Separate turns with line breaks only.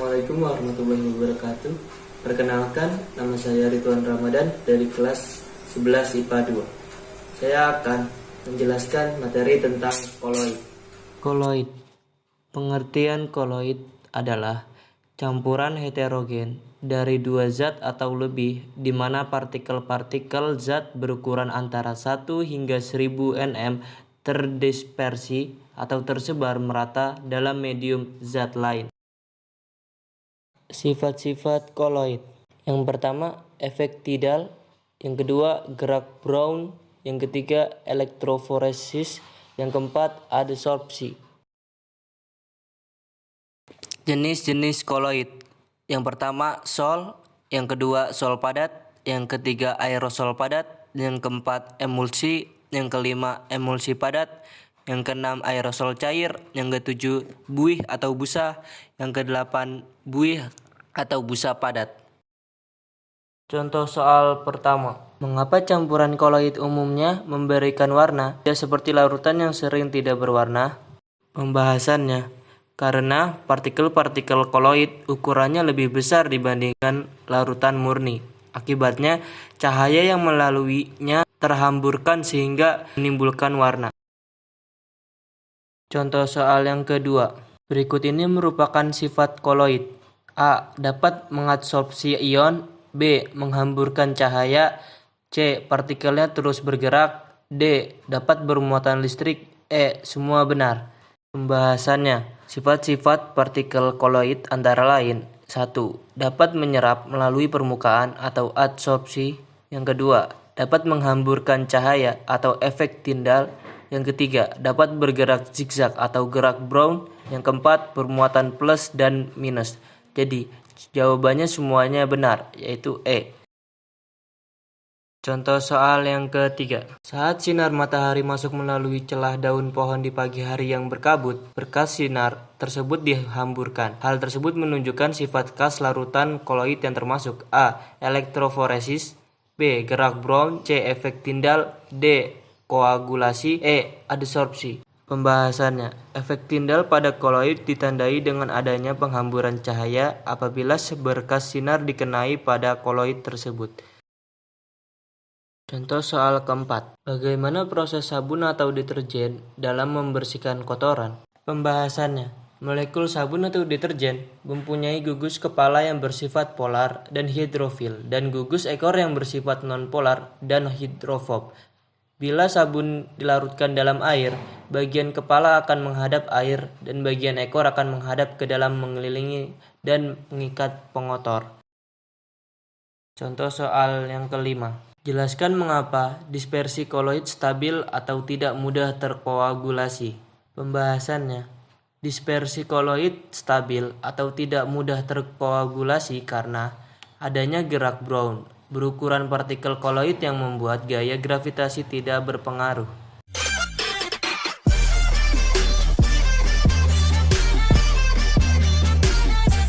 Assalamualaikum warahmatullahi wabarakatuh. Perkenalkan, nama saya Ridwan Ramadan dari kelas 11 IPA 2. Saya akan menjelaskan materi tentang koloid. Koloid. Pengertian koloid adalah campuran heterogen dari dua zat atau lebih di mana partikel-partikel zat berukuran antara 1 hingga 1000 nm terdispersi atau tersebar merata dalam medium zat lain. Sifat-sifat koloid. Yang pertama, efek tidal. Yang kedua, gerak Brown. Yang ketiga, elektroforesis. Yang keempat, adsorpsi. Jenis-jenis koloid. Yang pertama, sol. Yang kedua, sol padat. Yang ketiga, aerosol padat. Yang keempat, emulsi. Yang kelima, emulsi padat. Yang keenam, aerosol cair. Yang ketujuh, buih atau busa. Yang kedelapan, buih atau busa padat. Contoh soal pertama. Mengapa campuran koloid umumnya memberikan warna, ya seperti larutan yang sering tidak berwarna? Pembahasannya. Karena partikel-partikel koloid ukurannya lebih besar dibandingkan larutan murni. Akibatnya, cahaya yang melaluinya terhamburkan sehingga menimbulkan warna. Contoh soal yang kedua. Berikut ini merupakan sifat koloid. A. Dapat mengadsorpsi ion. B. Menghamburkan cahaya. C. Partikelnya terus bergerak. D. Dapat bermuatan listrik. E. Semua benar. Pembahasannya. Sifat-sifat partikel koloid antara lain. 1. Dapat menyerap melalui permukaan atau adsorpsi. Yang kedua, dapat menghamburkan cahaya atau efek Tyndall. Yang ketiga, dapat bergerak zigzag atau gerak Brown. Yang keempat, bermuatan plus dan minus. Jadi, jawabannya semuanya benar, yaitu E. Contoh soal yang ketiga. Saat sinar matahari masuk melalui celah daun pohon di pagi hari yang berkabut, berkas sinar tersebut dihamburkan. Hal tersebut menunjukkan sifat khas larutan koloid yang termasuk A. Elektroforesis. B. Gerak Brown. C. Efek Tyndall. D. Koagulasi. E. Adsorpsi. Pembahasannya. Efek Tyndall pada koloid ditandai dengan adanya penghamburan cahaya apabila seberkas sinar dikenai pada koloid tersebut. Contoh soal keempat. Bagaimana proses sabun atau deterjen dalam membersihkan kotoran? Pembahasannya. Molekul sabun atau deterjen mempunyai gugus kepala yang bersifat polar dan hidrofil dan gugus ekor yang bersifat nonpolar dan hidrofob. Bila sabun dilarutkan dalam air, bagian kepala akan menghadap air dan bagian ekor akan menghadap ke dalam mengelilingi dan mengikat pengotor. Contoh soal yang kelima. Jelaskan mengapa dispersi koloid stabil atau tidak mudah terkoagulasi. Pembahasannya. Dispersi koloid stabil atau tidak mudah terkoagulasi karena adanya gerak Brown berukuran partikel koloid yang membuat gaya gravitasi tidak berpengaruh.